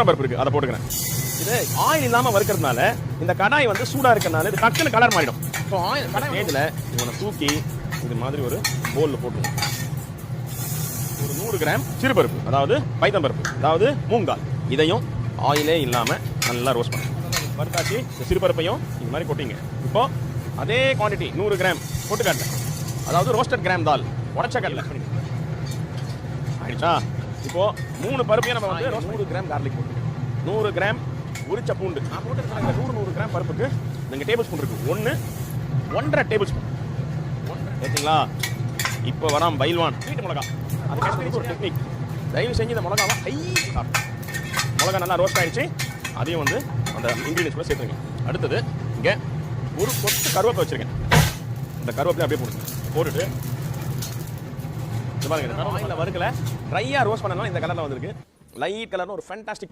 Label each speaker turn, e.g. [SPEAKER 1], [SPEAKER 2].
[SPEAKER 1] துவரம் பருப்பு இருக்கு, அதை போட்டுக்கிறேன். இது ஆயில் இல்லாமல் வறுக்கிறதுனால இந்த கடாய் வந்து சூடாக இருக்கிறதுனால இது டக்குன்னு கலர் மாறிடும். ஸோ ஆயில் கடாய் ஸ்டேஜில் இவனை தூக்கி இது மாதிரி ஒரு போலில் போட்டுருவோம். ஒரு 100 கிராம் சிறுபருப்பு, அதாவது பைத்தம் பருப்பு, அதாவது மூங்கால், இதையும் ஆயிலே இல்லாமல் நல்லா ரோஸ்ட் பண்ணுங்க. வறுத்தாச்சு. இந்த சிறுபருப்பையும் இது மாதிரி கொட்டிங்க. இப்போ அதே குவான்டிட்டி 100 கிராம் பொட்டுக்கடலை, அதாவது ரோஸ்டட் கிராம் தால், உடச்ச கடலை ஆயிடுச்சா. இப்போ 3 பருப்பையும் நம்ம வந்து 100 கிராம் கார்லிக் போட்டு, 100 கிராம் உரிச்ச பூண்டு. நான் போட்டு 100 கிராம் பருப்புக்கு நீங்கள் டேபிள் ஸ்பூன் இருக்கு, 1.5 டேபிள் ஸ்பூன் ஓகேங்களா. இப்போ வரான் பைல்வான் வீட்டு மிளகா. அது ஒரு டெக்னிக். தயவு செஞ்சு இந்த மிளகாவை மிளகா நல்லா ரோஸ்ட் ஆகிடுச்சு, அதையும் வந்து அந்த இன்க்ரீடியன்ஸ் கூட சேர்த்துருங்க. அடுத்தது இங்கே ஒரு கொத்து கருவேப்பிலை வச்சுருக்கேன். இந்த கருவேப்பிலை அப்படியே போட்டுட்டு ஆயிலில் வறுக்கல ட்ரையாக ரோஸ்ட் பண்ணனால இந்த கலரில் வந்திருக்கு. லைட் கலர்னு ஒரு ஃபேண்டாஸ்டிக்